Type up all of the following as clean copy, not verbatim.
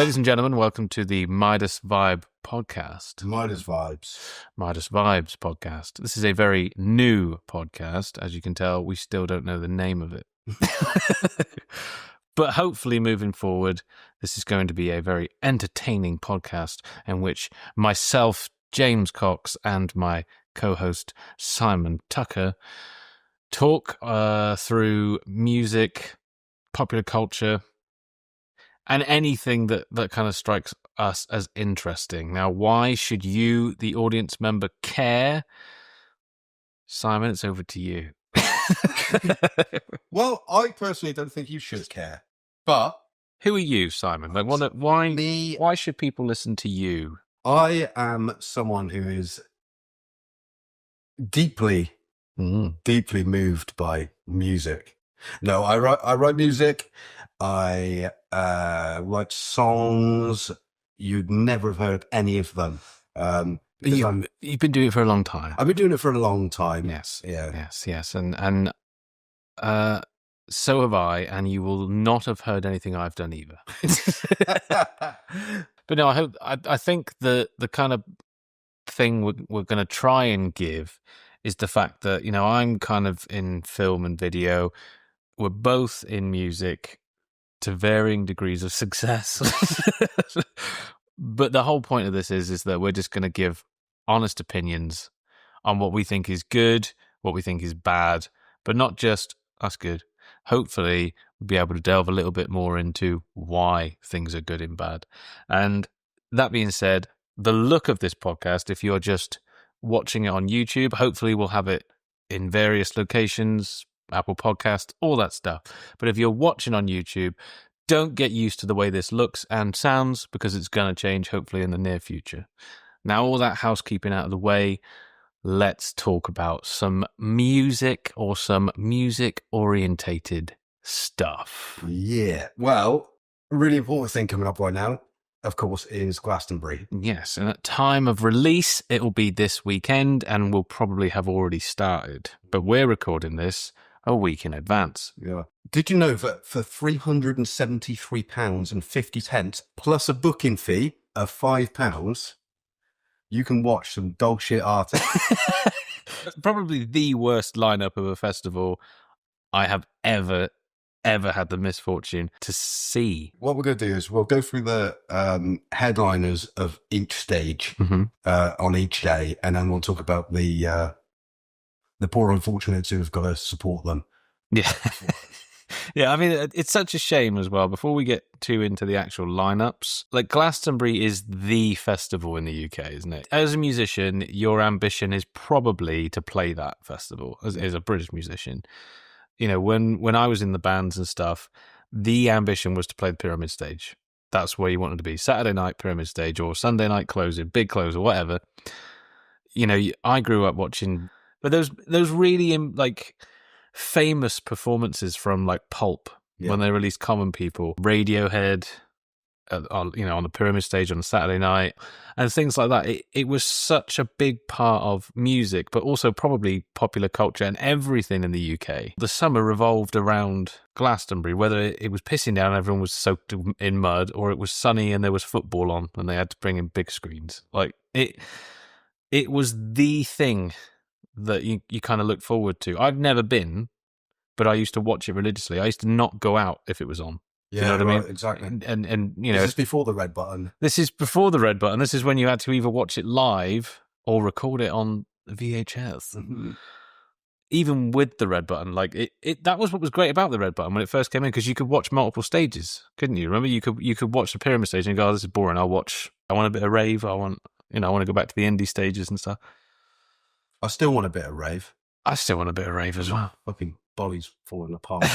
Ladies and gentlemen, welcome to the Midas Vibe podcast. Midas Vibes. Midas Vibes podcast. This is a very new podcast. As you can tell, we still don't know the name of it. But hopefully moving forward, this is going to be a very entertaining podcast in which myself, James Cox, and my co-host, Simon Tucker, talk through music, popular culture, and anything that kind of strikes us as interesting. Now, why should you, the audience member, care? Simon, it's over to you. Well, I personally don't think you should care, but Who are you, Simon? Like, why should people listen to you? I am someone who is deeply moved by music. No, I write music. I write songs. You'd never have heard any of them. You've been doing it for a long time. I've been doing it for a long time. Yes. Yeah. Yes. And so have I, and you will not have heard anything I've done either. But no, I think the kind of thing we're going to try and give is the fact that, you know, I'm kind of in film and video. We're both in music to varying degrees of success. But the whole point of this is that we're just going to give honest opinions on what we think is good, what we think is bad, but not just us good. Hopefully, we'll be able to delve a little bit more into why things are good and bad. And that being said, the look of this podcast, if you're just watching it on YouTube, hopefully we'll have it in various locations, Apple Podcast, all that stuff. But if you're watching on YouTube, don't get used to the way this looks and sounds, because it's going to change hopefully in the near future. Now, all that housekeeping out of the way, let's talk about some music or some music-orientated stuff. Yeah. Well, a really important thing coming up right now, of course, is Glastonbury. Yes, and at time of release, it will be this weekend and will probably have already started. But we're recording this a week in advance. Yeah. Did you know that for £373.50 plus a booking fee of £5, you can watch some dog shit artists? Probably the worst lineup of a festival I have ever had the misfortune to see. What we're going to do is we'll go through the headliners of each stage on each day, and then we'll talk about the poor unfortunates who have got to support them. Yeah. Yeah, I mean, it's such a shame as well. Before we get too into the actual lineups, like Glastonbury is the festival in the UK, isn't it? As a musician, your ambition is probably to play that festival as a British musician. You know, when I was in the bands and stuff, the ambition was to play the Pyramid Stage. That's where you wanted to be. Saturday night Pyramid Stage or Sunday night closing, big close or whatever. You know, I grew up watching, but those really famous performances from like Pulp when they released Common People, Radiohead, on the Pyramid Stage on Saturday night, and things like that. It was such a big part of music, but also probably popular culture and everything in the UK. The summer revolved around Glastonbury, whether it was pissing down and everyone was soaked in mud, or it was sunny and there was football on and they had to bring in big screens. Like it was the thing that you kind of look forward to. I've never been, but I used to watch it religiously. I used to not go out if it was on. Yeah, you know what I mean? Exactly. And you know, this is before the red button. This is before the red button. This is when you had to either watch it live or record it on VHS. Mm-hmm. Even with the red button, like that was what was great about the red button when it first came in, because you could watch multiple stages, couldn't you? Remember, you could watch the Pyramid Stage and go, "Oh, this is boring. I want a bit of rave. I want to go back to the indie stages and stuff." I still want a bit of rave. I still want a bit of rave as well. Fucking body's falling apart.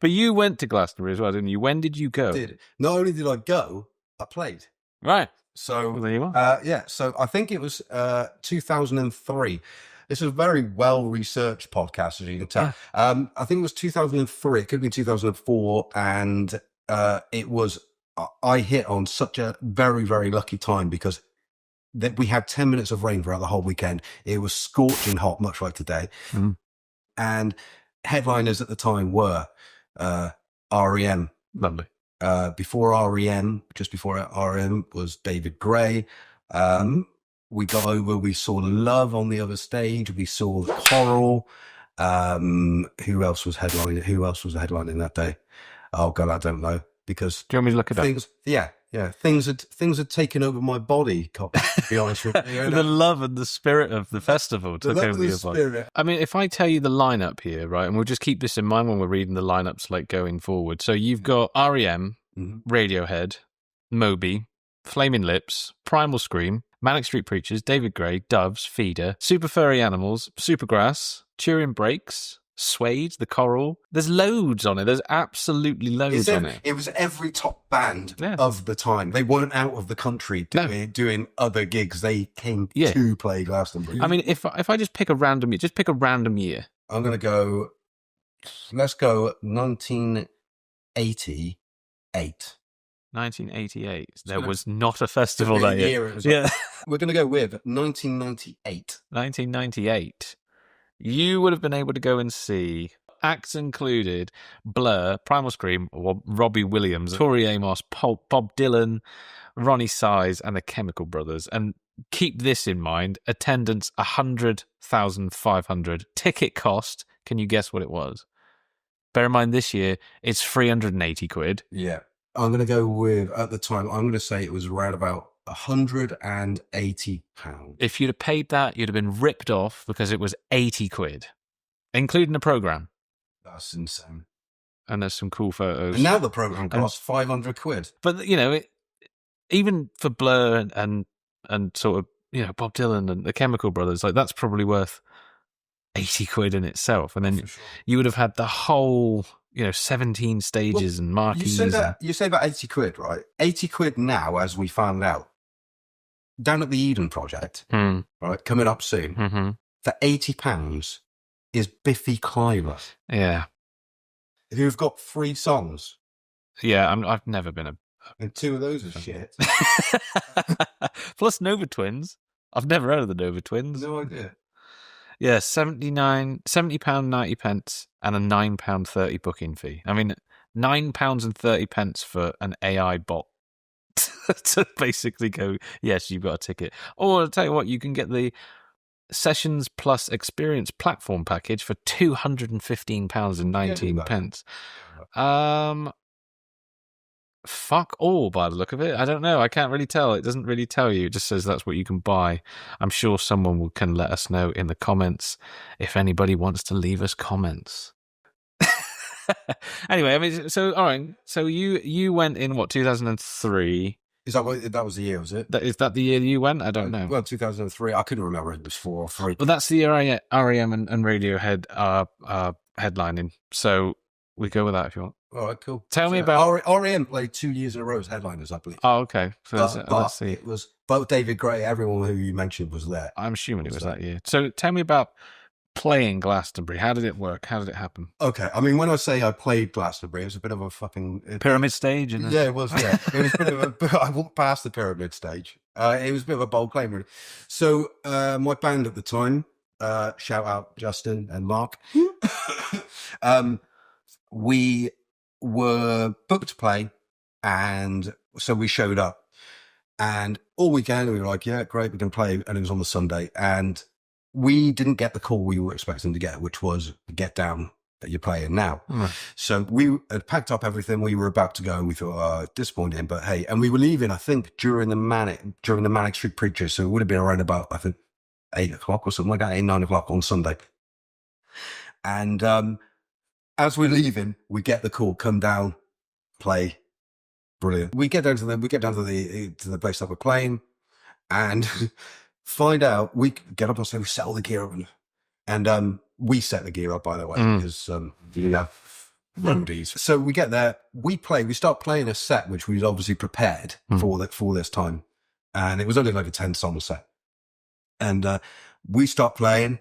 But you went to Glastonbury as well, didn't you? When did you go? Not only did I go, I played. Right. So well, there you are. So I think it was 2003. This is a very well-researched podcast, as you can tell. Yeah. I think it was 2003. It could be 2004. And it was, I hit on such a very, very lucky time, because that we had 10 minutes of rain throughout the whole weekend. It was scorching hot, much like today. Mm. And headliners at the time were REM. Lovely. Before REM, just before REM was David Gray. We got over, we saw Love on the other stage. We saw Coral. Who else was headlining? Who else was headlining that day? Oh God, I don't know. Because do you want me to look at things, things had taken over my body. To be honest with you, the love and the spirit of the festival took over your body. I mean, if I tell you the lineup here, right, and we'll just keep this in mind when we're reading the lineups like going forward. So you've got REM, Radiohead, Moby, Flaming Lips, Primal Scream, Manic Street Preachers, David Gray, Doves, Feeder, Super Furry Animals, Supergrass, Turin Breaks, Suede, The Coral. There's loads on it. There's absolutely loads on it. It was every top band of the time. They weren't out of the country doing other gigs. They came to play Glastonbury. I mean, if I just pick a random year. I'm going to go, let's go 1988. 1988. There was not a festival that year. We're going to go with 1998. 1998. You would have been able to go and see acts included Blur, Primal Scream, Robbie Williams, Tori Amos, Bob Dylan, Ronnie Size, and the Chemical Brothers. And keep this in mind, attendance 100,500. Ticket cost, can you guess what it was? Bear in mind this year, it's 380 quid. Yeah. I'm going to go with, at the time, I'm going to say it was around about £180. If you'd have paid that, you'd have been ripped off because it was 80 quid, including the programme. That's insane. And there's some cool photos. And now the programme costs 500 quid. But, you know, even for Blur and sort of, you know, Bob Dylan and the Chemical Brothers, like that's probably worth 80 quid in itself. And then you would have had the whole, you know, 17 stages and marquees. You say about 80 quid, right? 80 quid now, as we found out, down at the Eden Project, right, coming up soon, for £80 is Biffy Clyro. Yeah. Who've got 3 songs. Yeah, I've never been and 2 of those are shit. Plus Nova Twins. I've never heard of the Nova Twins. No idea. Yeah, £70.90 and a £9.30 booking fee. I mean, £9.30 for an AI bot to basically go, yes, you've got a ticket. Or I'll tell you what, you can get the Sessions Plus Experience Platform package for £215.19. Fuck all, by the look of it. I don't know. I can't really tell. It doesn't really tell you. It just says that's what you can buy. I'm sure someone can let us know in the comments if anybody wants to leave us comments. Anyway, I mean, so all right. So you went in what, 2003? Is that was the year? Was it? Is that the year you went? I don't know. Well, 2003. I couldn't remember if it was 4 or 3. Well, that's the year REM and Radiohead are headlining. So we go with that if you want. All right, cool. Tell me about REM played 2 years in a row as headliners, I believe. Oh, okay. So let's see. It was both David Gray, everyone who you mentioned was there. I'm assuming it was that year. So tell me about playing Glastonbury. How did it work? How did it happen? Okay, I mean, when I say I played Glastonbury, it was a bit of a fucking pyramid stage. Yeah, it was. Yeah, it was a bit of a. I walked past the pyramid stage. It was a bit of a bold claim, really. So my band at the time, shout out Justin and Mark. We were booked to play, and so we showed up, and all weekend we were like, yeah, great, we can play, and it was on the Sunday, and we didn't get the call we were expecting to get, which was get down that you're playing now. So we had packed up everything, we were about to go, and we thought, disappointing, but hey, and we were leaving, I think, during the Manic Street Preachers, so it would have been around about, I think, 8 o'clock or something like that, 8, 9 o'clock on Sunday. And as we're leaving, we get the call, come down, play. Brilliant. We get down to the place that we're playing, and find out, we get up and say we set all the gear up, and we set the gear up, by the way, because you have roadies. So we get there, we start playing a set which we'd obviously prepared for this time, and it was only like a 10-song set. And we start playing,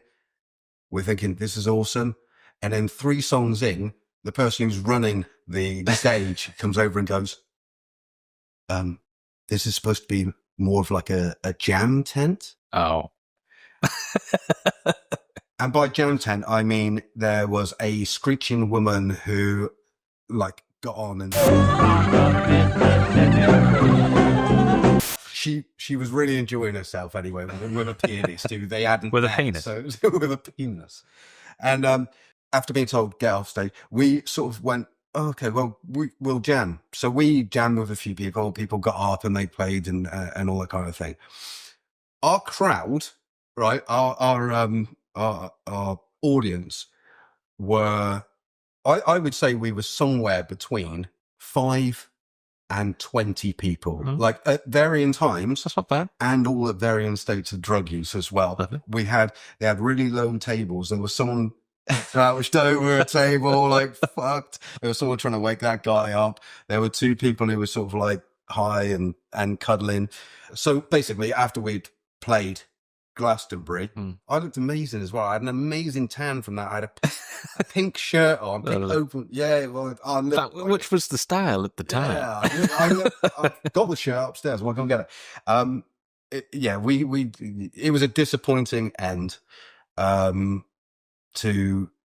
we're thinking this is awesome. And then 3 songs in, the person who's running the stage comes over and goes, this is supposed to be more of like a jam tent. Oh. And by jam tent, I mean there was a screeching woman who like got on and she was really enjoying herself anyway with a pianist who they hadn't with a met, penis. so with a penis. And after being told get off stage, we sort of went, okay, well we'll jam. So we jammed with a few people. People got up and they played and all that kind of thing. Our crowd, right? Our audience were, I would say we were somewhere between 5 and 20 people, like at varying times. That's not bad. And all at varying states of drug use as well. They had really low tables. There was someone crouched over a table, like fucked. There was someone trying to wake that guy up. There were 2 people who were sort of like high and cuddling. So basically, after we'd played Glastonbury, I looked amazing as well. I had an amazing tan from that. I had a pink shirt on, pink open. Yeah, well, which was the style at the time. Yeah, I got the shirt upstairs. Well, I can't get it. It was a disappointing end to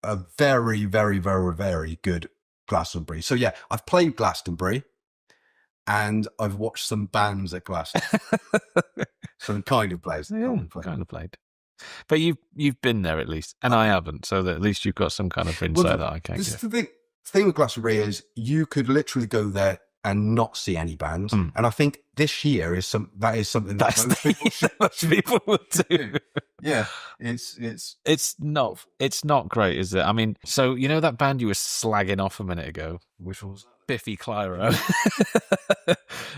a very, very, very, very good Glastonbury. So yeah, I've played Glastonbury and I've watched some bands at Glastonbury. So it kind of plays. Kind of played. But you've been there at least, and I haven't, so that at least you've got some kind of insight that I can't get. The thing with Glastonbury is you could literally go there and not see any bands. And I think this year is something that most people will do. Yeah, it's not great, is it? I mean, so you know that band you were slagging off a minute ago, which was Biffy Clyro.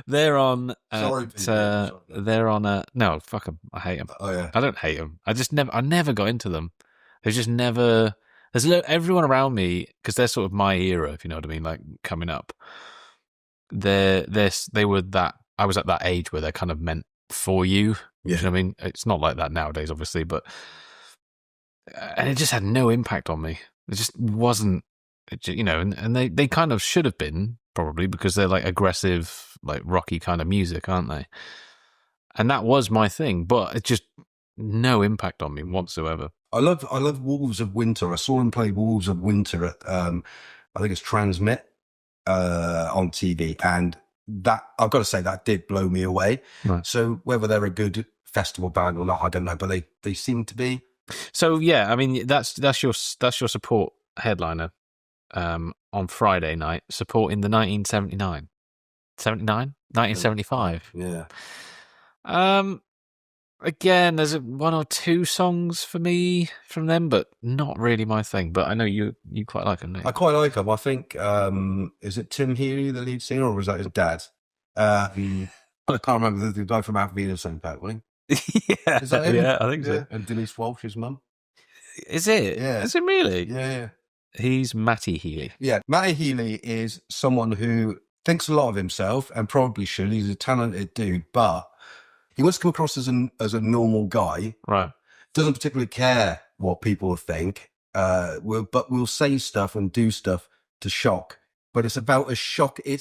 They're on. They're on. No, fuck them. I hate them. Oh yeah. I don't hate them. I never got into them. There's just never. There's everyone around me, because they're sort of my era, if you know what I mean, like coming up. They were that. I was at that age where they're kind of meant for you. Yeah. You know what I mean? It's not like that nowadays, obviously, but and it just had no impact on me. It just wasn't. You know, and they kind of should have been, probably, because they're like aggressive, like rocky kind of music, aren't they? And that was my thing, but it just no impact on me whatsoever. I love Wolves of Winter. I saw him play Wolves of Winter at I think it's Transmit on TV, and that, I've got to say, that did blow me away. Right. So whether they're a good festival band or not, I don't know, but they seem to be. So yeah, I mean that's your support headliner. On Friday night, supporting the 1975. Yeah. Again, there's 1 or 2 songs for me from them, but not really my thing. But I know you quite like them. I quite like them. I think is it Tim Healy, the lead singer, or was that his dad? I can't remember, the guy from Out Venus and Pat, wasn't he? Yeah, is that him? Yeah, I think so. And Denise Walsh's mum. Is it? Yeah. Is it really? Yeah. He's Matty Healy. Yeah, Matty Healy is someone who thinks a lot of himself, and probably should. He's a talented dude, but he wants to come across as a normal guy. Right. Doesn't particularly care what people think. But we'll say stuff and do stuff to shock. But it's about a shock. It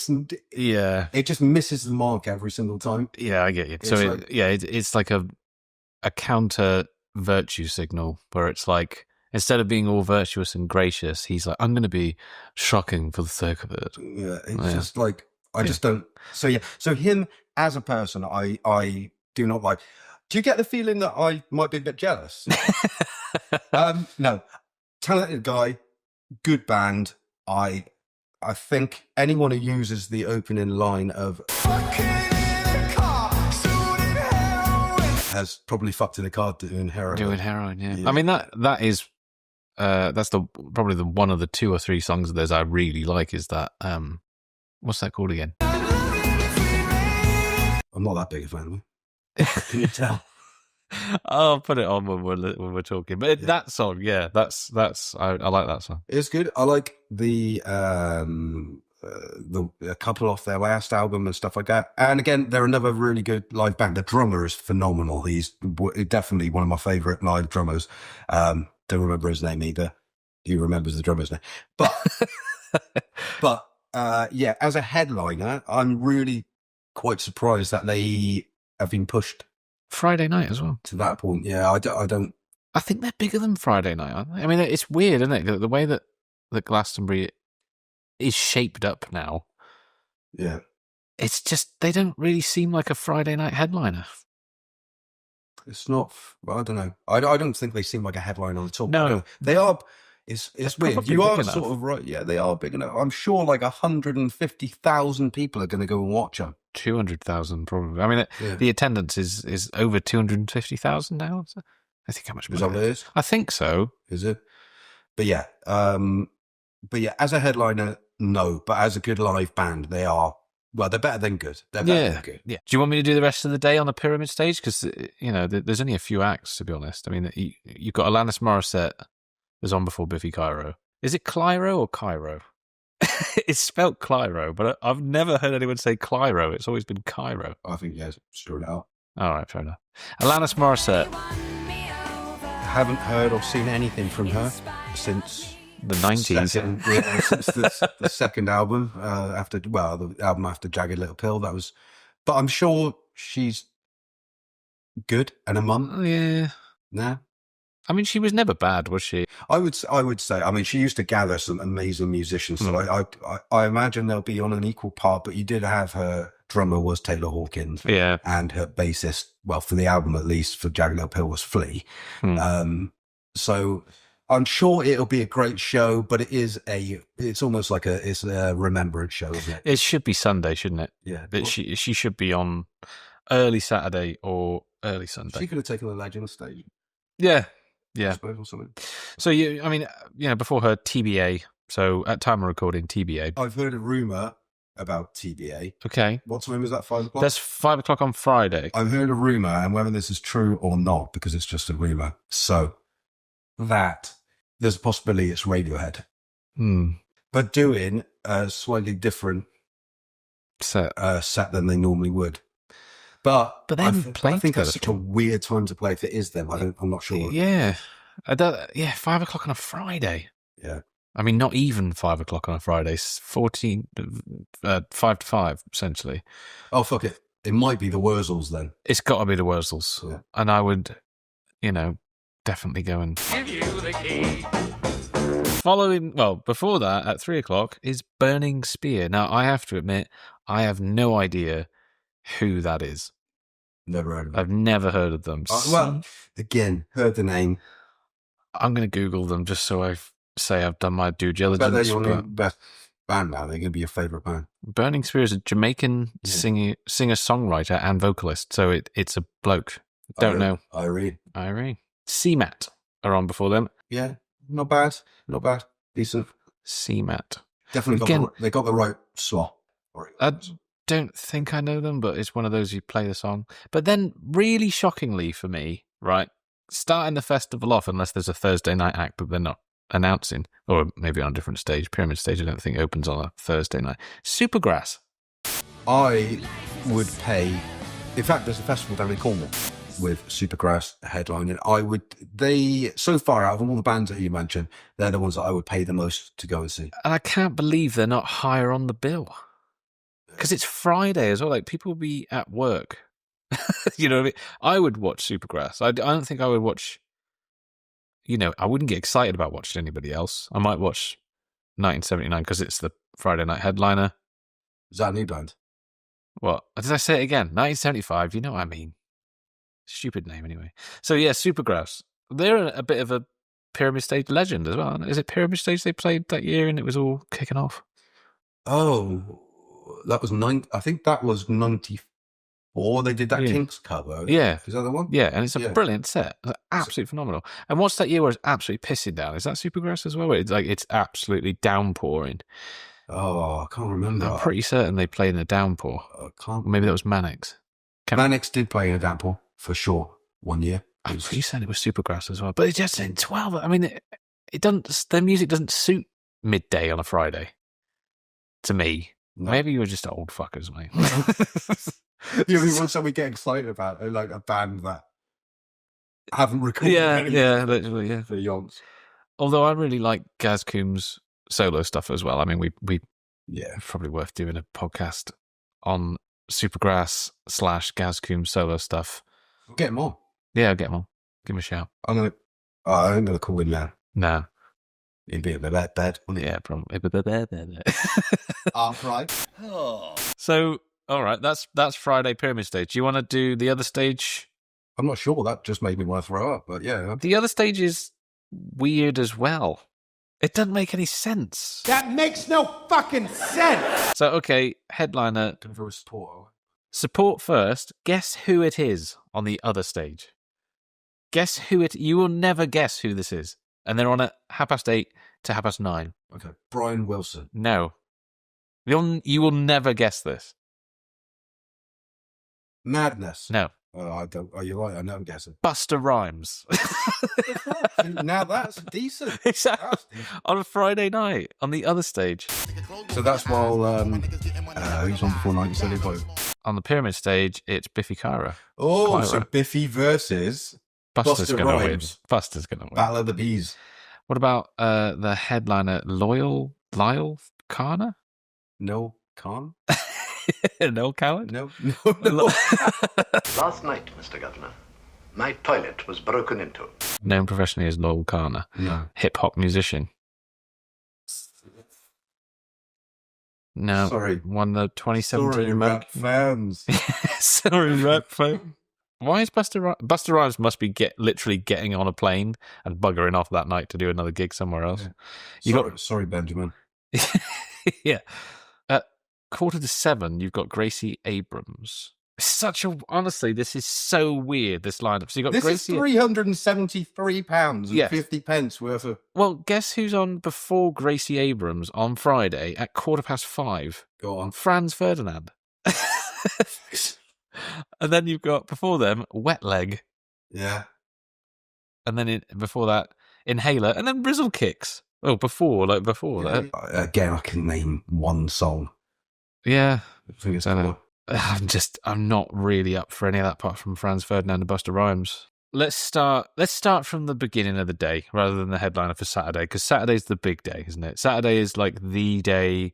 just misses the mark every single time. Yeah, I get you. So it's like a counter virtue signal where it's like, instead of being all virtuous and gracious, he's like, I'm going to be shocking for the sake of it. Yeah, it's just like, I just don't. So yeah, so him as a person, I do not like. Do you get the feeling that I might be a bit jealous? No, talented guy, good band. I think anyone who uses the opening line of has probably fucked in a car doing heroin. Yeah. I mean that is. That's probably the one of the 2 or 3 songs of theirs I really like. Is that what's that called again? I'm not that big a fan of him. Can you tell? I'll put it on when we're talking. But that song, yeah, that's I like that song. It's good. I like the a couple off their last album and stuff like that. And again, they're another really good live band. The drummer is phenomenal. He's definitely one of my favorite live drummers. Don't remember his name either. He remembers the drummer's name. But yeah, as a headliner, I'm really quite surprised that they have been pushed Friday night as well to that point. Yeah, I don't. I think they're bigger than Friday night, aren't they? I mean, it's weird, isn't it? The way that Glastonbury is shaped up now. Yeah. It's just, they don't really seem like a Friday night headliner. It's not, I don't know. I don't think they seem like a headliner at all. No. They are, it's weird. probably You big are enough. sort of right. Yeah, they are big enough. I'm sure like 150,000 people are going to go and watch them. 200,000 probably. I mean, the attendance is over 250,000 now. So I think how much Is that what it is? I think so. Is it? But yeah, as a headliner, no. But as a good live band, they are. Well, they're better than good. They're better than good. Yeah. Do you want me to do the rest of the day on the pyramid stage? Because there's only a few acts, to be honest. I mean, you've got Alanis Morissette. Was on before Biffy Clyro. Is it Clyro or Cairo? It's spelt Clyro, but I've never heard anyone say Clyro. It's always been Cairo. I think yes, sure now. All right, fair enough. Alanis Morissette. Haven't heard or seen anything from her since the 90s. Since the second album, the album after Jagged Little Pill. That was, but I'm sure she's good and a mum. Yeah. Nah. I mean, she was never bad, was she? I would say. I mean, she used to gather some amazing musicians, so I imagine they'll be on an equal par. But you did have her drummer was Taylor Hawkins, and her bassist, well, for the album at least, for Jagged Little Pill was Flea. So I'm sure it'll be a great show, but it's almost like it's a remembrance show, isn't it? It should be Sunday, shouldn't it? Yeah, but she should be on early Saturday or early Sunday. She could have taken the Legend stage. Yeah. I suppose, or something. So before her, TBA. So at time of recording, TBA. I've heard a rumor about TBA. Okay. What time is that? 5 o'clock? That's 5 o'clock on Friday. I've heard a rumor, and whether this is true or not, because it's just a rumor. So that there's a possibility it's Radiohead, but doing a slightly different set than they normally would. But then I think that's such a weird time to play if it is them. I'm not sure. Yeah. 5 o'clock on a Friday. Yeah. I mean, not even 5 o'clock on a Friday. 5 to 5, essentially. Oh, fuck it. It might be the Wurzels then. It's got to be the Wurzels. Yeah. And I would, definitely go and give you the key. Before that, at 3 o'clock, is Burning Spear. Now, I have to admit, I have no idea who that is. Never heard of them. I've never heard of them. Again, heard the name. I'm going to Google them just so I say I've done my due diligence. I bet they're your best band now. They're going to be your favourite band. Burning Spear is a Jamaican singer-songwriter and vocalist, so it's a bloke. Don't know. Irene. CMAT are on before them. Yeah, not bad. Decent. CMAT. Definitely they got the right slot. I don't think I know them, but it's one of those you play the song. But then, really shockingly for me, right, starting the festival off, unless there's a Thursday night act that they're not announcing, or maybe on a different stage, Pyramid Stage, I don't think opens on a Thursday night. Supergrass. I would pay. In fact, there's a festival down in Cornwall with Supergrass headlining. So far out of all the bands that you mentioned, they're the ones that I would pay the most to go and see. And I can't believe they're not higher on the bill. Because it's Friday as well. Like, people will be at work. You know what I mean? I would watch Supergrass. I don't think I would watch, I wouldn't get excited about watching anybody else. I might watch 1979 because it's the Friday night headliner. Is that a new band? What? Did I say it again? 1975, you know what I mean. Stupid name anyway. So yeah, Supergrass. They're a bit of a Pyramid Stage legend as well. Is it Pyramid Stage they played that year and it was all kicking off? Oh, that was I think that was 94. They did that Kinks cover. Yeah. Is that the one? Yeah, and it's a brilliant set. It's absolutely phenomenal. And what's that year where it's absolutely pissing down? Is that Supergrass as well? It's absolutely downpouring. Oh, I can't remember. I'm pretty certain they played in a downpour. Maybe that was Mannix. Mannix did play in a downpour for sure one year. I'm pretty certain it was Supergrass as well. But it's just in 12. I mean, it doesn't. Their music doesn't suit midday on a Friday. To me, maybe you were just old fuckers, mate. You mean once we get excited about like a band that haven't recorded anything? Literally, yeah. For yonks. Although I really like Gaz Coombs' solo stuff as well. I mean, we probably worth doing a podcast on Supergrass / Gaz Coombs solo stuff. We'll get him on. Yeah, I'll get him on. Give him a shout. I'm gonna call him now. No. It'd be a bit bad, wouldn't it? Yeah, probably. Right. So, all right, that's Friday pyramid stage. Do you want to do the other stage? I'm not sure. That just made me want to throw up, but yeah. The other stage is weird as well. It doesn't make any sense. That makes no fucking sense. So, okay, headliner. Going for a support. Support first. Guess who it is on the other stage. Guess who it. You will never guess who this is, and they're on at 8:30 to 9:30. Okay. Brian Wilson. No, you will never guess this. Madness. No, I don't. Oh, you're right. I know. I'm guessing. Busta Rhymes. Now that's decent. Exactly. That's decent. On a Friday night on the other stage. So that's while who's on before 1975. On the pyramid stage, it's Biffy Clyro. Oh, Clyro. so Biffy versus Busta's Busta gonna win. Rhymes. Busta's gonna win. Battle of the Bees. What about the headliner Loyle Carner? No, Khan. No coward. No. Last night, Mr. Governor, my toilet was broken into. Known professionally as Loyle Carner. No. Hip hop musician. No. Sorry. Won the 2017 Sorry, rap fans. Sorry, rap fan. Why is Busta Rhymes must be literally getting on a plane and buggering off that night to do another gig somewhere else. Yeah. Sorry, Benjamin. Yeah. At 6:45, you've got Gracie Abrams. Honestly, this is so weird, this lineup. So you got This Gracie. is £373 Yes. 50 pence worth of. Well, guess who's on before Gracie Abrams on Friday at 5:15? Go on. Franz Ferdinand. And then you've got before them Wet Leg, Yeah. and then before that Inhaler, and then Brizzle Kicks. Oh, before that. Again, I can name one song. Yeah, I think it's I don't called. know. I'm not really up for any of that apart from Franz Ferdinand and Busta Rhymes. Let's start from the beginning of the day rather than the headliner for Saturday, because Saturday's the big day, isn't it? Saturday is like the day.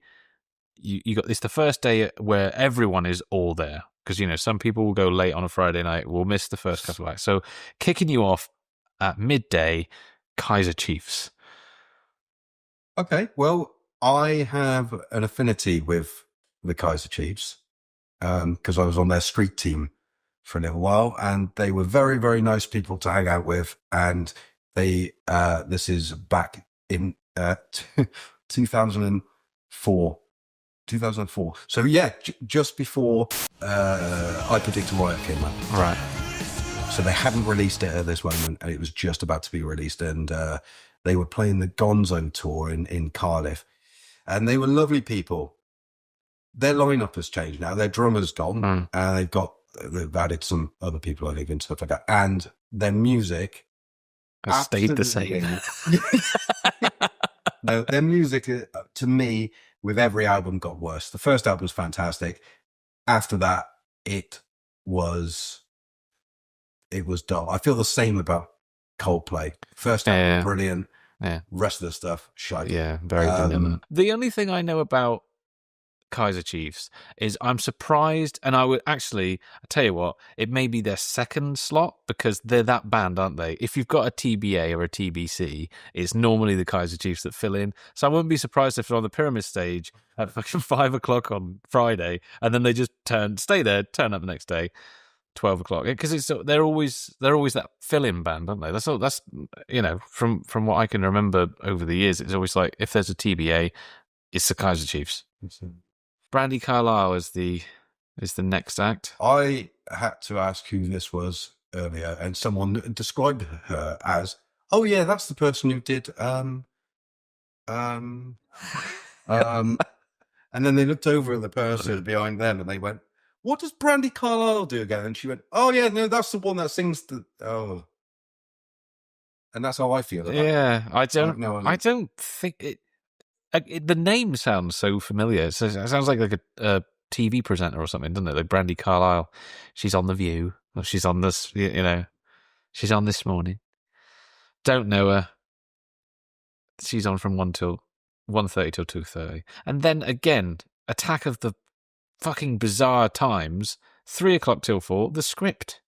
It's the first day where everyone is all there. Because, some people will go late on a Friday night. We'll miss the first couple of acts. So, kicking you off at midday, Kaiser Chiefs. Okay, well, I have an affinity with the Kaiser Chiefs because I was on their street team for a little while, and they were very, very nice people to hang out with. And this is back in 2004. 2004. So yeah, just before I Predict a Riot came out. Right. So they hadn't released it at this moment, and it was just about to be released. And they were playing the Gonzo tour in Cardiff, and they were lovely people. Their lineup has changed now. Their drummer's gone, and they've added some other people, I think, and stuff like that. And their music Has stayed the same. No, their music, to me, with every album got worse. The first album was fantastic. After that, it was dull. I feel the same about Coldplay. First album, brilliant. Yeah. Rest of the stuff, shite. Yeah, very vanilla. The only thing I know about Kaiser Chiefs is I'm surprised, and I tell you what, it may be their second slot because they're that band, aren't they? If you've got a TBA or a TBC, it's normally the Kaiser Chiefs that fill in. So I wouldn't be surprised if they're on the pyramid stage at fucking 5:00 on Friday, and then they just stay there, turn up the next day, 12:00, because they're always that fill-in band, aren't they? That's all. That's from what I can remember over the years, it's always like if there's a TBA, it's the Kaiser Chiefs. Brandi Carlile is the next act. I had to ask who this was earlier, and someone described her as, "Oh yeah, that's the person who did." And then they looked over at the person behind them, and they went, "What does Brandi Carlile do again?" And she went, "Oh yeah, no, that's the one that sings the And that's how I feel. About Yeah, it. I don't think it. The name sounds so familiar. It sounds like a TV presenter or something, doesn't it? Like Brandi Carlile. She's on The View. Or she's on this, she's on This Morning. Don't know her. She's on from 1:30 till 2:30. And then again, Attack of the fucking Bizarre Times, 3:00 till 4, The Script.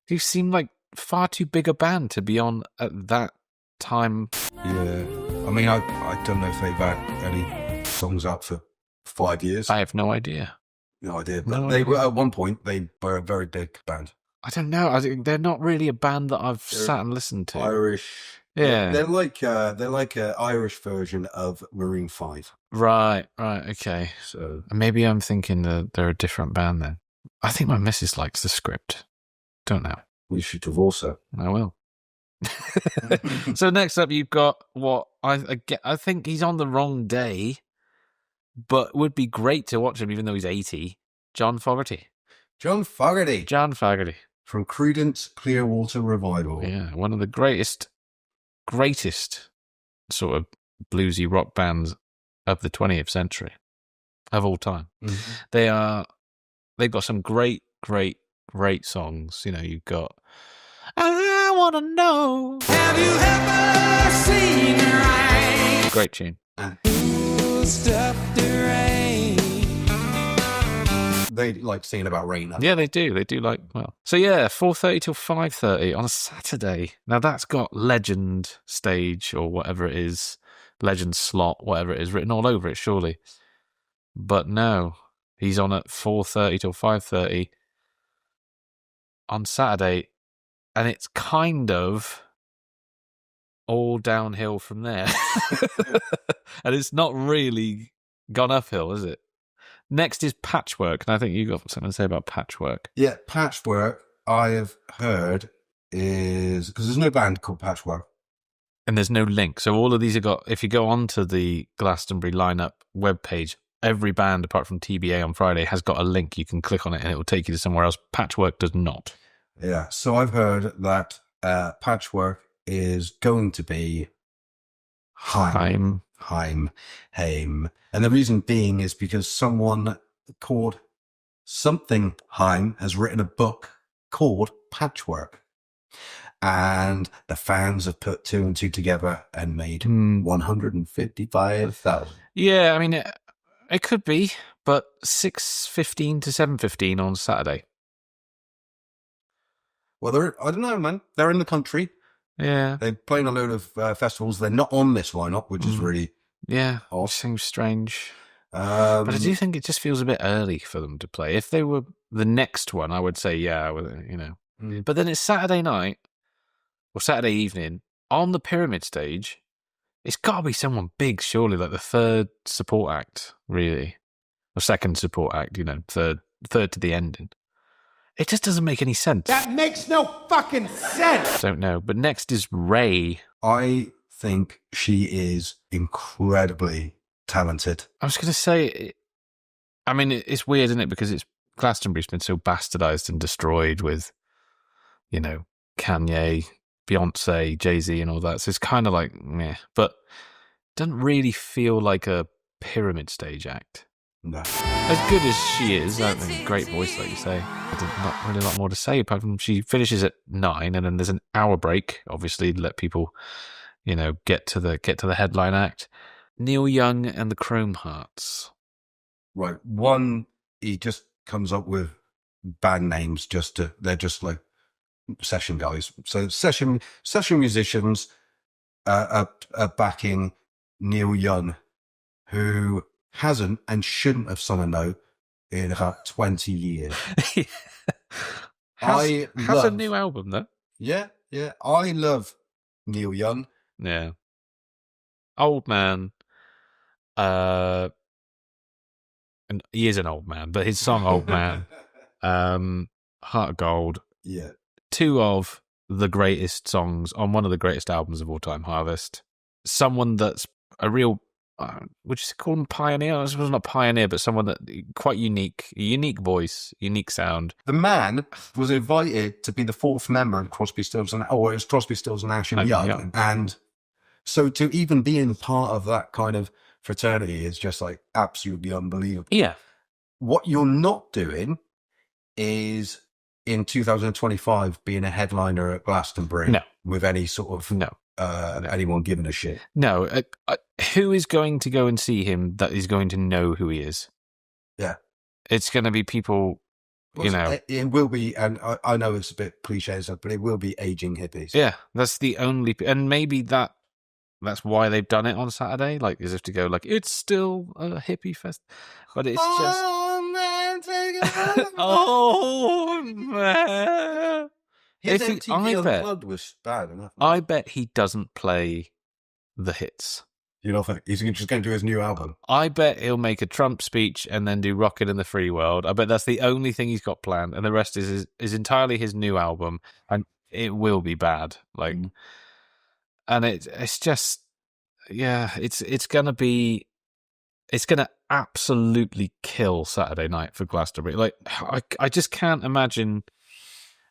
You seem like far too big a band to be on at that time. Yeah. I mean, I don't know if they've had any songs out for 5 years. I have no idea. No idea. No But they idea. were at one point. They were a very big band. I don't know. They're not really a band that I've sat and listened to. Irish. Yeah. They're like an Irish version of Maroon 5. Right. Okay. So Maybe I'm thinking that they're a different band then. I think my missus likes the script. Don't know. we should divorce her. I will. So next up, you've got what I think he's on the wrong day, but would be great to watch him even though he's 80. John Fogerty. John Fogerty John Fogerty. from Creedence Clearwater Revival. Yeah, one of the greatest sort of bluesy rock bands of the 20th century, of all time. Mhm. They've got some great songs. You know, you've got I Wanna Know. Have you ever seen rain? Great tune. Stop the rain. They like singing about rain. Yeah, they do. They do like, well. So yeah, 4:30 till 5:30 on a Saturday. Now that's got Legend stage or whatever it is, Legend slot, whatever it is, written all over it, surely. But no, he's on at 4:30 till 5:30 on Saturday, and it's kind of all downhill from there. And it's not really gone uphill, is it? Next is Patchwork, and I think you got something to say about Patchwork. Yeah, Patchwork, I have heard, is because there's no band called Patchwork. And there's no link. So all of these have got, if you go onto the Glastonbury lineup webpage, every band apart from TBA on Friday has got a link. You can click on it and it will take you to somewhere else. Patchwork does not. Yeah, so I've heard that Patchwork is going to be Haim. And the reason being is because someone called something Haim has written a book called Patchwork. And the fans have put two and two together and made 155,000. Yeah, I mean, it could be, but 6:15 to 7:15 on Saturday. Well, I don't know, man. They're in the country. Yeah. They're playing a load of festivals. They're not on this lineup, which is really yeah, odd. Which seems strange. But I do think it just feels a bit early for them to play. If they were the next one, I would say, yeah, you know. But then it's Saturday night or Saturday evening on the Pyramid stage. It's got to be someone big, surely, like the third support act, really. Or second support act, you know, third to the ending. It just doesn't make any sense. That makes no fucking sense. Don't know. But next is Ray. I think she is incredibly talented. I was going to say, I mean, it's weird, isn't it? Because Glastonbury's been so bastardized and destroyed with, you know, Kanye, Beyonce, Jay-Z and all that. So it's kind of like, meh. But it doesn't really feel like a pyramid stage act. No. As good as she is, I mean, great voice, like you say. There's not really a lot more to say apart from she finishes at 9, and then there's an hour break, obviously, to let people, you know, get to the headline act. Neil Young and the Chrome Hearts. Right. One, he just comes up with band names they're just like session guys. So session musicians are backing Neil Young, who hasn't and shouldn't have sung a note in about 20 years. has a new album though. Yeah. I love Neil Young. Yeah. Old man. And he is an old man, but his song Old Man, Heart of Gold. Yeah. 2 of the greatest songs on one of the greatest albums of all time, Harvest. Someone that's a real would you call him pioneer? I suppose not pioneer, but someone that quite unique voice, unique sound. The man was invited to be the 4th member of Crosby, Stills and it was Crosby, Stills and Nash and Young. And so to even be in part of that kind of fraternity is just like absolutely unbelievable. Yeah. What you're not doing is in 2025 being a headliner at Glastonbury with any sort of anyone giving a shit. No, who is going to go and see him that is going to know who he is? Yeah. It's going to be people, you know. It will be, and I know it's a bit cliche, but it will be aging hippies. Yeah, that's the only, and maybe that that's why they've done it on Saturday, like as if to go like it's still a hippie fest, but it's just man, take it. oh man. His If he- MTV I bet- Unplugged was bad enough. I bet he doesn't play the hits. You know, he's just going to do his new album. I bet he'll make a Trump speech and then do Rocket in the Free World. I bet that's the only thing he's got planned, and the rest is entirely his new album, and it will be bad. Like, and it's just, yeah, it's gonna absolutely kill Saturday night for Glastonbury. Like, I just can't imagine.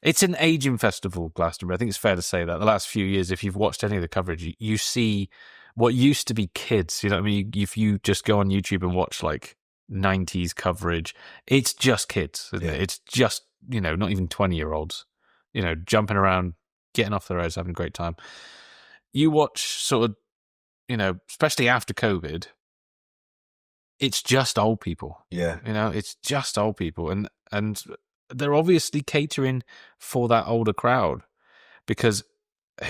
It's an aging festival, Glastonbury. I think it's fair to say that the last few years, if you've watched any of the coverage, you see what used to be kids. You know what I mean? If you just go on YouTube and watch like 90s coverage, it's just kids, isn't it? It's just, not even 20-year-olds, jumping around, getting off the roads, having a great time. You watch sort of, especially after COVID, it's just old people. Yeah. It's just old people. And they're obviously catering for that older crowd, because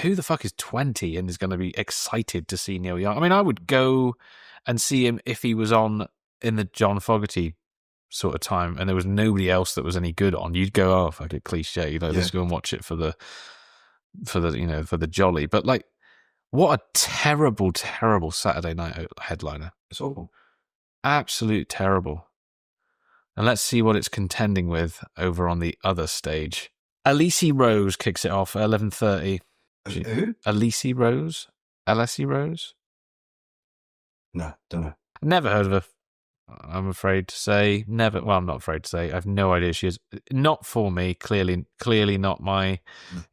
who the fuck is 20 and is going to be excited to see Neil Young? I mean, I would go and see him if he was on in the John Fogerty sort of time and there was nobody else that was any good on. You'd go, oh, fuck it, cliche, let's go and watch it for the jolly. But like, what a terrible, terrible Saturday night headliner. It's awful. Absolute terrible. And let's see what it's contending with over on the other stage. Alice Rose kicks it off at 11:30. Who? Alice Rose? LSE Rose? No, don't know. Never heard of her. I'm afraid to say. Never. Well, I'm not afraid to say. I have no idea she is. Not for me. Clearly not my,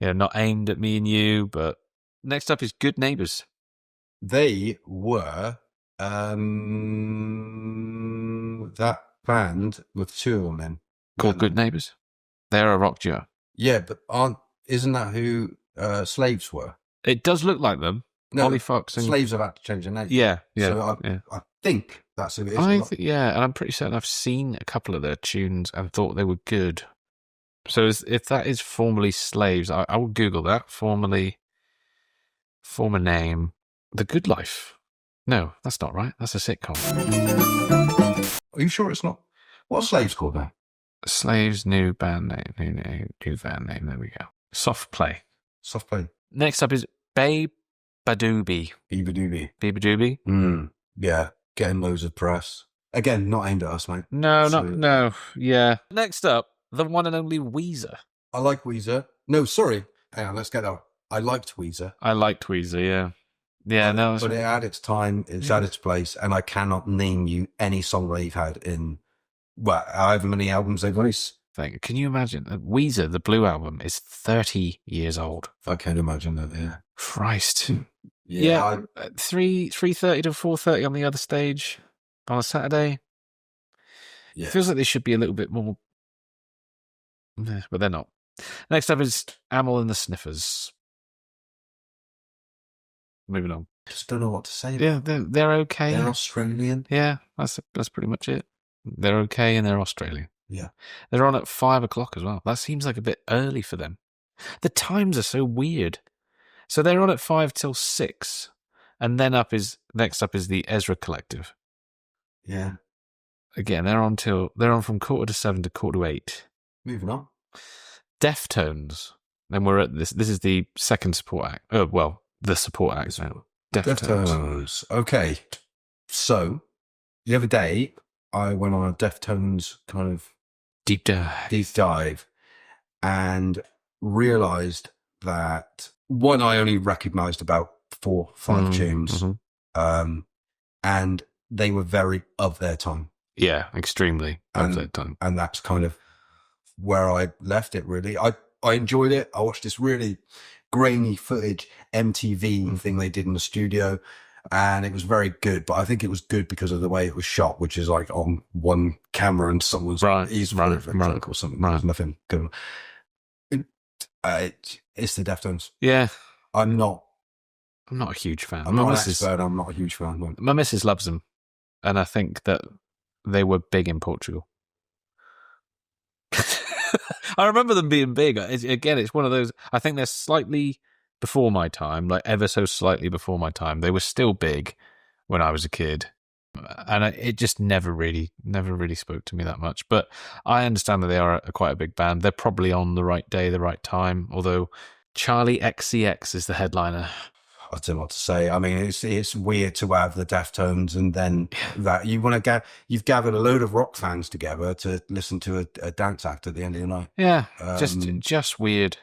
not aimed at me and you. But next up is Good Neighbours. They were that band with two of them in. Called Good Neighbours. They're a rock duo. Yeah, but isn't that who Slaves were? It does look like them. No, Ollie Fox and Slaves have had to change their name. Yeah. So I think that's who it is. And I'm pretty certain I've seen a couple of their tunes and thought they were good. So if that is formerly Slaves, I will Google that. Former name, The Good Life. No, that's not right. That's a sitcom. Are you sure it's not? What's Slaves called now? Slaves, new band name. New band name. There we go. Soft Play. Soft Play. Next up is Babe Badooby. Beaver. Yeah, getting loads of press. Again, not aimed at us, mate. No. Yeah. Next up, the one and only Weezer. I like Weezer. No, sorry. Hang on, let's get that. I liked Weezer. I liked Weezer, yeah. Yeah, no. But it had its time, it's had its place, and I cannot name you any song they've had in, however many albums they've released. Can you imagine? Weezer, the Blue Album, is 30 years old. I can't imagine that, yeah. Christ. Yeah. 3:30 to 4:30 on the other stage on a Saturday. Yeah. It feels like they should be a little bit more, but they're not. Next up is Amyl and the Sniffers. Moving on. Just don't know what to say. Yeah, they're okay. They're Australian. Yeah, that's pretty much it. They're okay and they're Australian. Yeah. They're on at 5:00 as well. That seems like a bit early for them. The times are so weird. So they're on at 5 till 6, and then next up is the Ezra Collective. Yeah. Again, they're on from 7:15 to 7:45. Moving on. Deftones. Then we're at this. This is the second support act. Oh, well, the support act. Deftones. Okay. So the other day, I went on a Deftones kind of Deep dive, and realised that one, I only recognised about 4 or 5 tunes, and they were very of their time. Yeah, extremely of their time. And that's kind of where I left it, really. I enjoyed it. I watched this really grainy footage MTV thing they did in the studio, and it was very good. But I think it was good because of the way it was shot, which is like on one camera and someone's or something. Right. There's nothing good. It's the Deftones. Yeah. I'm not a huge fan. I'm not an expert. I'm not a huge fan. My missus loves them, and I think that they were big in Portugal. I remember them being big. Again, it's one of those. I think they're slightly before my time, like ever so slightly before my time. They were still big when I was a kid, and it just never really spoke to me that much. But I understand that they are quite a big band. They're probably on the right day, the right time. Although Charli XCX is the headliner. I don't know what to say. I mean, it's weird to have the Deftones and then that you've gathered a load of rock fans together to listen to a dance act at the end of the night. Yeah, just weird.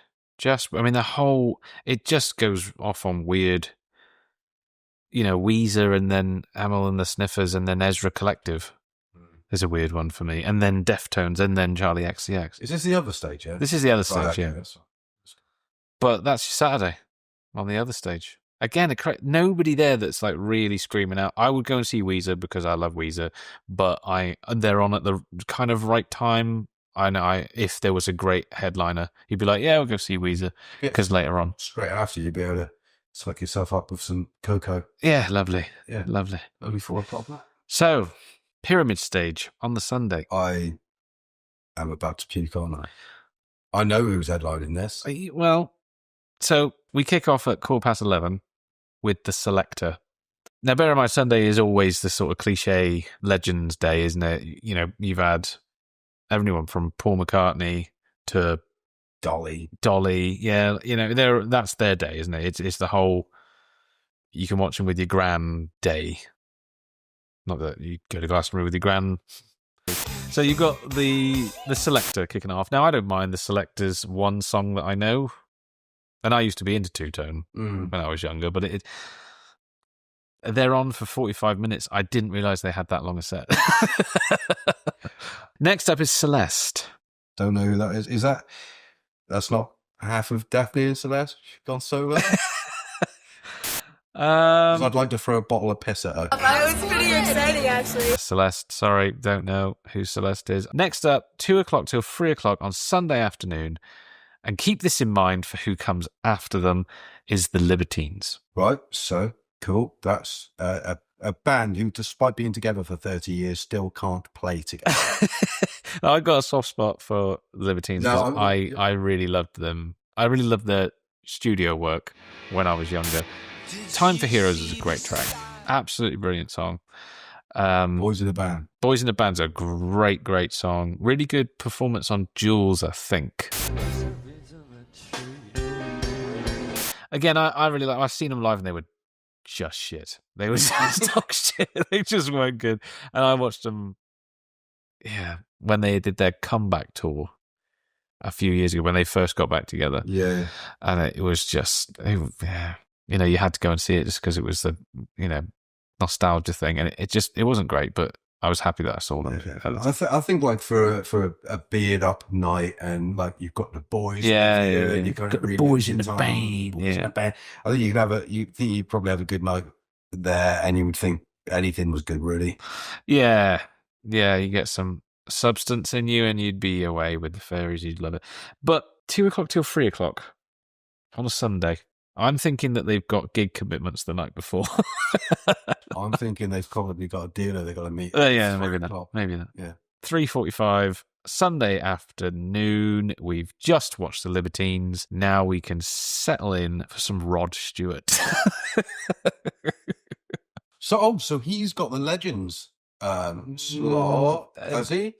I mean, it just goes off on weird. Weezer and then Amyl and the Sniffers and then Ezra Collective is a weird one for me, and then Deftones and then Charli XCX. Is this the other stage? Yeah, this is the other stage. Right, yeah, but that's Saturday on the other stage. Again, nobody there that's like really screaming out. I would go and see Weezer because I love Weezer, but they're on at the kind of right time. I know if there was a great headliner, you'd be like, yeah, we'll go see Weezer because later on. Straight after, you'd be able to suck yourself up with some cocoa. Yeah, lovely. Yeah. Lovely. Only 4 o'clock. So, Pyramid Stage on the Sunday. I am about to puke, aren't I? I know who's headlining this. Well, so we kick off at 11:15 with the Selector. Now, bear in mind, Sunday is always the sort of cliche Legends Day, isn't it? You've had everyone from Paul McCartney to Dolly. Yeah, that's their day, isn't it? It's the whole you can watch them with your gran day. Not that you go to Glastonbury with your gran. So you've got the Selector kicking off. Now, I don't mind the Selector's one song that I know. And I used to be into two-tone when I was younger, but they're on for 45 minutes. I didn't realise they had that long a set. Next up is Celeste. Don't know who that is. Is that's not half of Daphne and Celeste? She's gone solo? 'Cause I'd like to throw a bottle of piss at her. That was pretty exciting, actually. Celeste, sorry, don't know who Celeste is. Next up, 2 o'clock till 3 o'clock on Sunday afternoon. And keep this in mind for who comes after them is the Libertines. Right, so cool. That's a band who, despite being together for 30 years, still can't play together. I got a soft spot for the Libertines because I really loved them. I really loved their studio work when I was younger. Time for Heroes is a great track. Absolutely brilliant song. Boys in the Band. Boys in the Band's a great, great song. Really good performance on Jules, I think. Again, I really like. I've seen them live and they were just shit. They were just dog shit. They just weren't good. And I watched them, when they did their comeback tour a few years ago when they first got back together. Yeah, and it was just, you had to go and see it just because it was the, nostalgia thing, and it wasn't great, but I was happy that I saw them. Yeah. I think like for a beard up night and like you've got the boys, and you've got the boys in the band, I think you'd probably have a good night there, and you would think anything was good, really. Yeah, you get some substance in you, and you'd be away with the fairies. You'd love it. But 2 o'clock till 3 o'clock on a Sunday. I'm thinking that they've got gig commitments the night before. I'm thinking they've probably got a dealer they've got to meet. Maybe not. Yeah. 3:45 Sunday afternoon. We've just watched the Libertines. Now we can settle in for some Rod Stewart. So he's got the Legends slot, has he?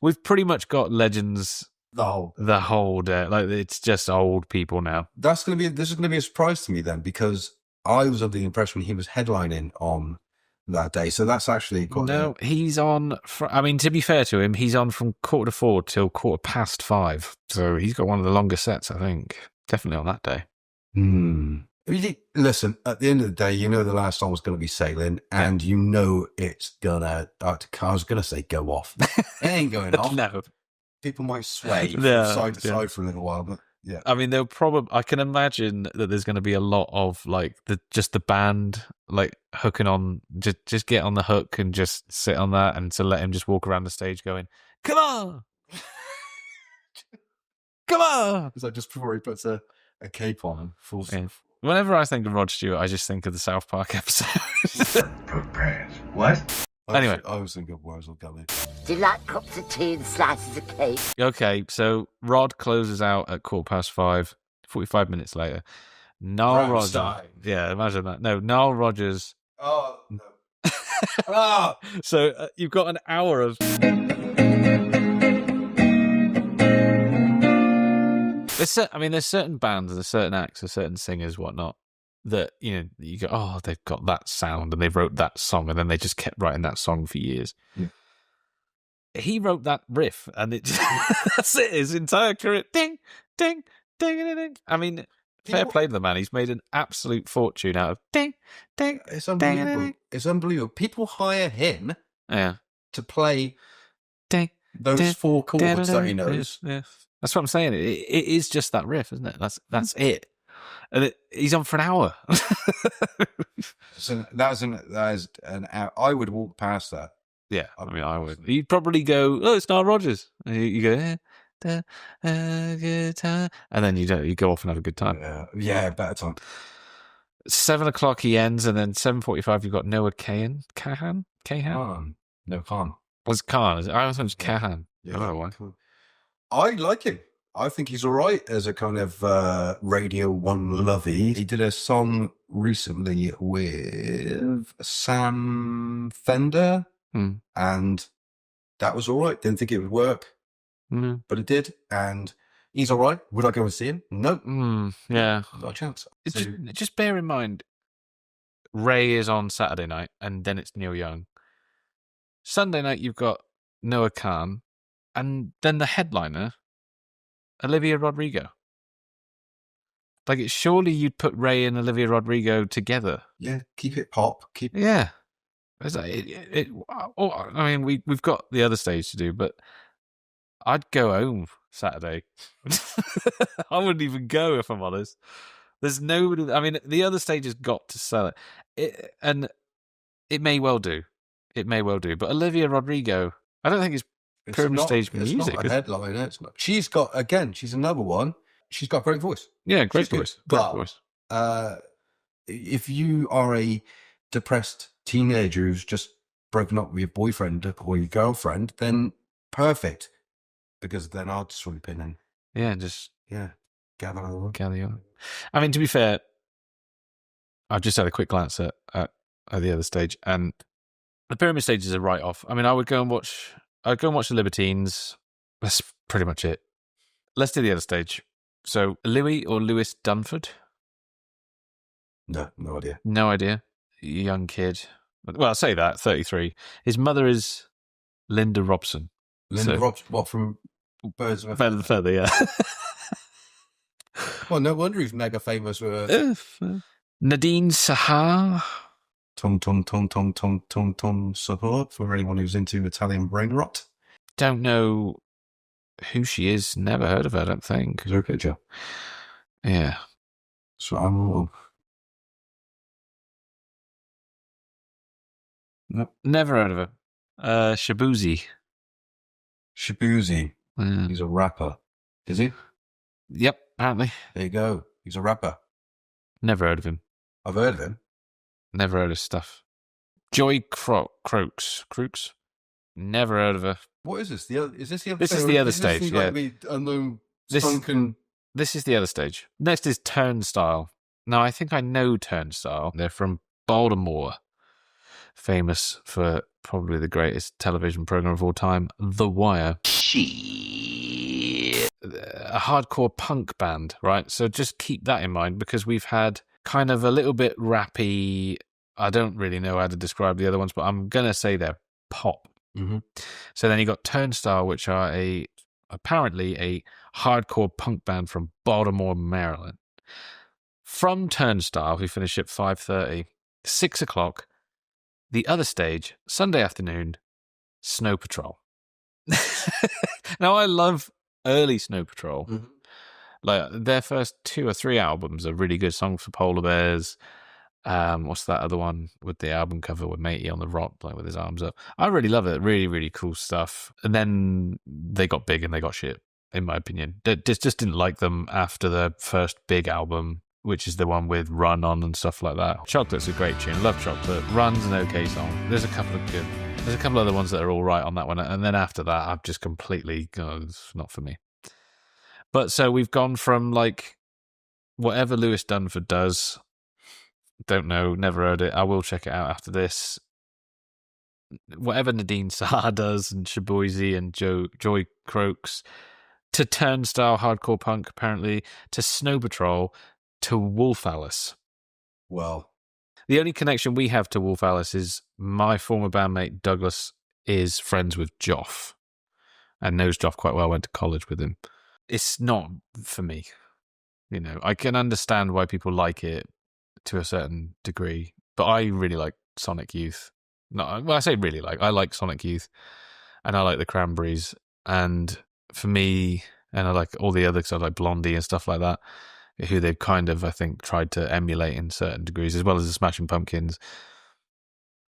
We've pretty much got Legends the whole day. Like, it's just old people now. This is gonna be a surprise to me then, because I was under the impression he was headlining on that day. So that's actually quite he's on. To be fair to him, he's on from 4:45 till 5:15. So he's got one of the longer sets, I think. Definitely on that day. Listen, at the end of the day, the last song was going to be Sailing, and it's gonna. I was going to say go off. It ain't going off. No. People might sway from side to side for a little while, but yeah. They'll probably. I can imagine that there's going to be a lot of like the band like hooking on. Just get on the hook and just sit on that, and to let him just walk around the stage going, "Come on, come on!" It's like just before he puts a cape on, full. Yeah. Whenever I think of Rod Stewart, I just think of the South Park episode. What? Anyway. I was thinking of Wurzel Gully. Do you like cups of tea and slices of cake? Okay, so Rod closes out at 5:15. 45 minutes later, Nile Rodgers. Rammstein. Yeah, imagine that. No, Nile Rodgers. Oh, no. Ah! So you've got an hour of. There's certain bands and there's certain acts, there's certain singers, whatnot, that you go, oh, they've got that sound and they wrote that song, and then they just kept writing that song for years. Yeah. He wrote that riff, and it that's it. His entire career, ding, ding, ding, ding, ding. I mean, fair play to the man. He's made an absolute fortune out of ding, ding. It's unbelievable. Ding. It's unbelievable. People hire him Yeah, to play ding. those ding, 4 chords that he ding, knows. Yeah. That's what I'm saying. It is just that riff, isn't it? That's it. And he's on for an hour. So that is an hour. I would walk past that. Yeah, I mean, I would. You'd probably go, oh, it's Nile Rodgers. And you go, good time. And then you go off and have a good time. Yeah, better time. 7 o'clock he ends, and then 7:45 you've got Noah Kahan. Khan. No, Khan. Was Khan? I always thought it was Kahan. Yeah, I don't know why. I like him. I think he's all right as a kind of Radio 1 lovey. He did a song recently with Sam Fender, and that was all right. Didn't think it would work, but it did, and he's all right. Would I go and see him? No. Yeah. Not a chance. Just bear in mind, Ray is on Saturday night, and then it's Neil Young. Sunday night, you've got Noah Khan, and then the headliner, Olivia Rodrigo. Like, surely you'd put Ray and Olivia Rodrigo together. Yeah, keep it pop. Yeah. I mean, we've got the other stage to do, but I'd go home Saturday. I wouldn't even go, if I'm honest. There's nobody. I mean, the other stage has got to sell it, and it may well do. It may well do. But Olivia Rodrigo, I don't think it's pyramid stage music. It's not a headliner. It's not. She's another one. She's got a great voice. Yeah, great voice. Great voice. If you are a depressed teenager who's just broken up with your boyfriend or your girlfriend, then perfect. Because then I'll swoop in and gather on. I mean, to be fair, I've just had a quick glance at the other stage, and the pyramid stage is a write-off. I mean, I'd go and watch the Libertines. That's pretty much it. Let's do the other stage. So, Louis Dunford? No idea. No idea. Young kid. Well, I'll say that, 33. His mother is Linda Robson. Robson, what, from Birds of a Feather, yeah. Well, no wonder he's mega famous with Nadine Sahar. Tom Sahar, for anyone who's into Italian brain rot. Don't know who she is. Never heard of her, I don't think. Is her picture? Yeah. So I'm Nope. Never heard of her. Shabuzi. Yeah. He's a rapper. Is he? Yep, apparently. There you go. He's a rapper. Never heard of him. I've heard of him. Never heard of stuff. Joy Croaks. Never heard of her. What is this? Is this the other This stage? is the other stage, yeah. This is the other stage. Next is Turnstile. Now, I think I know Turnstile. They're from Baltimore. Famous for probably the greatest television program of all time, The Wire. A hardcore punk band, right? So just keep that in mind, because we've had kind of a little bit rappy. I don't really know how to describe the other ones, but I'm going to say they're pop. Mm-hmm. So then you got Turnstile, which are apparently a hardcore punk band from Baltimore, Maryland. From Turnstile, we finish at 5:30, 6 o'clock. The other stage, Sunday afternoon, Snow Patrol. Now, I love early Snow Patrol. Mm-hmm. Like, their first 2 or 3 albums are really good. Songs for Polar Bears. What's that other one with the album cover with Matey on the rock, like with his arms up? I really love it. Really, really cool stuff. And then they got big and they got shit, in my opinion. Just didn't like them after the first big album, which is the one with Run On and stuff like that. Chocolate's a great tune. Love Chocolate. Run's an okay song. There's a couple other ones that are all right on that one. And then after that, I've just completely, it's not for me. But so we've gone from like whatever Lewis Dunford does, don't know, never heard it. I will check it out after this. Whatever Nadine Saha does, and Shaboisey and Joy Croaks, to Turnstile Hardcore Punk, apparently, to Snow Patrol, to Wolf Alice. Well, the only connection we have to Wolf Alice is my former bandmate Douglas is friends with Joff and knows Joff quite well, went to college with him. It's not for me. You know, I can understand why people like it to a certain degree, but I really like Sonic Youth. No, well, I say really like. I like Sonic Youth, and I like the Cranberries, and for me, and I like all the other, because I like Blondie and stuff like that, who they've kind of, I think, tried to emulate in certain degrees, as well as the Smashing Pumpkins.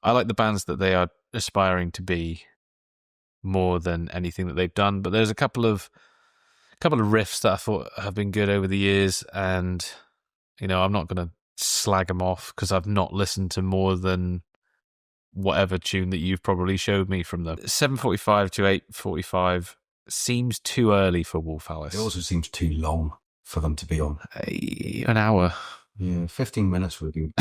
I like the bands that they are aspiring to be more than anything that they've done, but there's a couple of riffs that I thought have been good over the years, and you know, I'm not going to slag them off because I've not listened to more than whatever tune that you've probably showed me from them. 7:45 to 8:45 seems too early for Wolf Alice. It also seems too long for them to be on. An hour. Yeah, 15 minutes would be.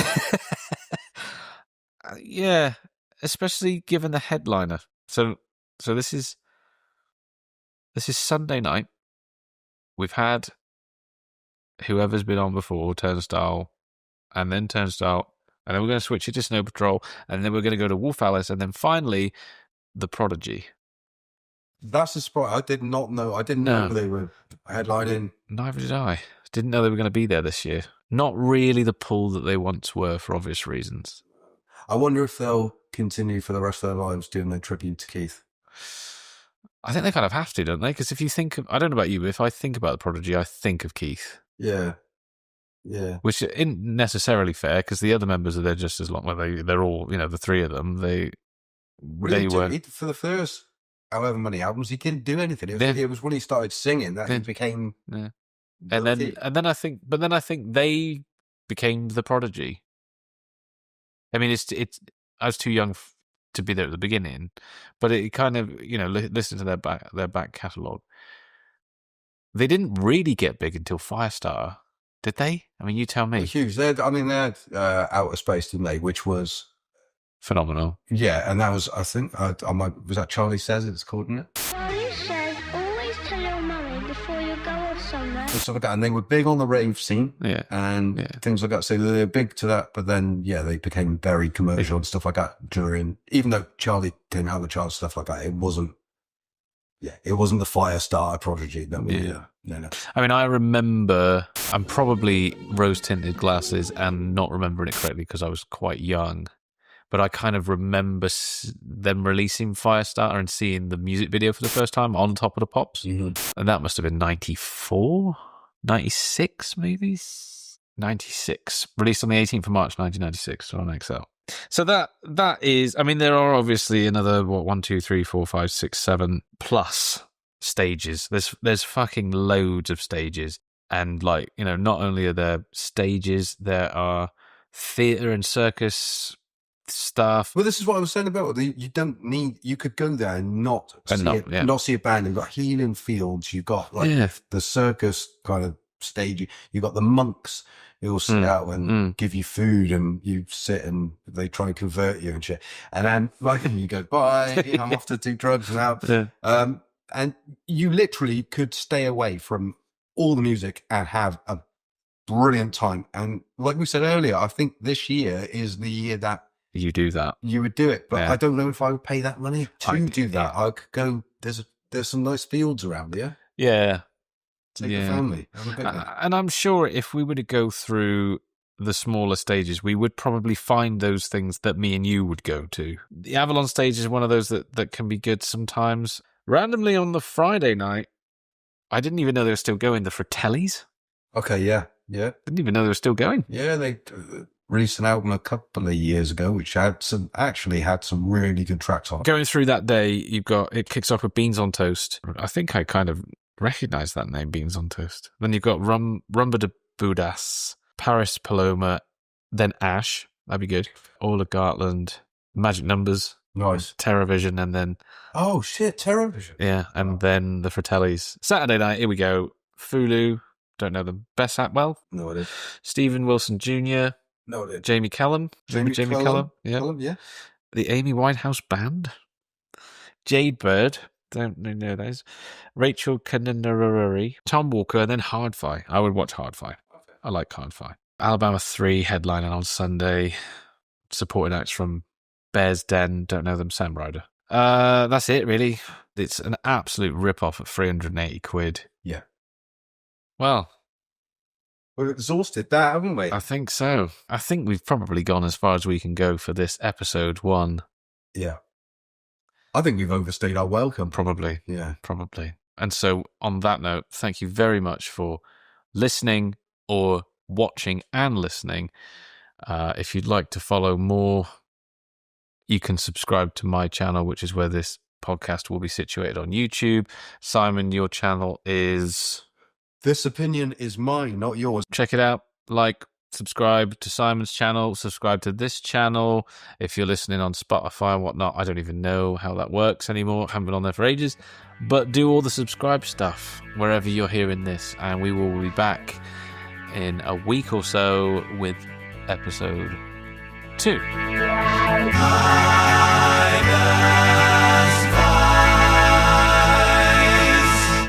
Yeah, especially given the headliner. So this is Sunday night. We've had whoever's been on before, Turnstile, and then Turnstile, and then we're going to switch it to Snow Patrol, and then we're going to go to Wolf Alice, and then finally, the Prodigy. That's a spot I did not know. I didn't know they were headlining. Neither did I. Didn't know they were going to be there this year. Not really the pull that they once were for obvious reasons. I wonder if they'll continue for the rest of their lives doing their tribute to Keith. I think they kind of have to, don't they? Because if you think of, I don't know about you, but if I think about the Prodigy, I think of Keith. Yeah. Which isn't necessarily fair, because the other members are there just as long. Well, they're all, you know, the three of them. They weren't for the first however many albums. He didn't do anything. It was when he started singing that he became. Yeah. And then I think they became the Prodigy. I mean, it's. I was too young to be there at the beginning, but it kind of, you know, listen to their back catalogue. They didn't really get big until Firestarter, did they? I mean, you tell me. They're huge. They had Outer Space, didn't they? Which was phenomenal. Yeah, and that was, I think, was that Charlie Says it's called, isn't it? Charlie says, always tell your mummy before you go off somewhere. And stuff like that. And they were big on the rave scene and things like that. So they were big to that, but then, they became very commercial and stuff like that even though Charlie came out of the charts, stuff like that, it wasn't the Firestarter Prodigy. No. I mean, I remember, I'm probably rose-tinted glasses and not remembering it correctly because I was quite young, but I kind of remember them releasing Firestarter and seeing the music video for the first time on Top of the Pops. Mm-hmm. And that must have been 94, 96 maybe? 96. Released on the 18th of March, 1996 on XL. So that is, I mean, there are obviously another, 1, 2, 3, 4, 5, 6, 7 plus stages. There's fucking loads of stages. And like, you know, not only are there stages, there are theatre and circus stuff. Well, this is what I was saying about you could go there and not see a band. You've got healing fields, you've got the circus kind of stage, you've got the monks who will sit out and give you food, and you sit and they try and convert you and shit. And then you go, bye, I'm off to do drugs now. And you literally could stay away from all the music and have a brilliant time. And like we said earlier, I think this year is the year that you do that. You would do it, but I don't know if I would pay that money to do that. I could go. There's some nice fields around here. Yeah, take the family. And I'm sure if we were to go through the smaller stages, we would probably find those things that me and you would go to. The Avalon stage is one of those that can be good sometimes. Randomly on the Friday night, I didn't even know they were still going. The Fratellis. Okay, yeah. Didn't even know they were still going. Yeah, they released an album a couple of years ago, which had some really good tracks on. Going through that day, it kicks off with Beans on Toast. I think I kind of recognize that name, Beans on Toast. Then you've got Rumba de Budas, Paris Paloma, then Ash. That'd be good. Ola Gartland, Magic Numbers. Nice. TerraVision, and then... Oh, shit, TerraVision. Yeah, and then the Fratellis. Saturday night, here we go. Fulu, don't know them. Bess Atwell, No idea. Stephen Wilson Jr., No idea. Jamie Cullum. Jamie Cullum? Yeah. Cullum, yeah. The Amy Winehouse Band. Jade Bird. Don't know those. Rachel Kananarari. Tom Walker, and then Hardfi. I would watch Hardfi. Okay. I like Hardfi. Alabama 3 headlining on Sunday. Supporting acts from Bears Den. Don't know them. Sam Ryder. That's it, really. It's an absolute rip-off at 380 quid. Yeah. Well, we've exhausted that, haven't we? I think so. I think we've probably gone as far as we can go for this episode 1. Yeah. I think we've overstayed our welcome. Probably. Yeah. Probably. And so, on that note, thank you very much for listening or watching and listening. If you'd like to follow more, you can subscribe to my channel, which is where this podcast will be situated on YouTube. Simon, your channel is... This opinion is mine, not yours. Check it out. Like, subscribe to Simon's channel, subscribe to this channel. If you're listening on Spotify and whatnot, I don't even know how that works anymore. Haven't been on there for ages. But do all the subscribe stuff wherever you're hearing this. And we will be back in a week or so with episode 2.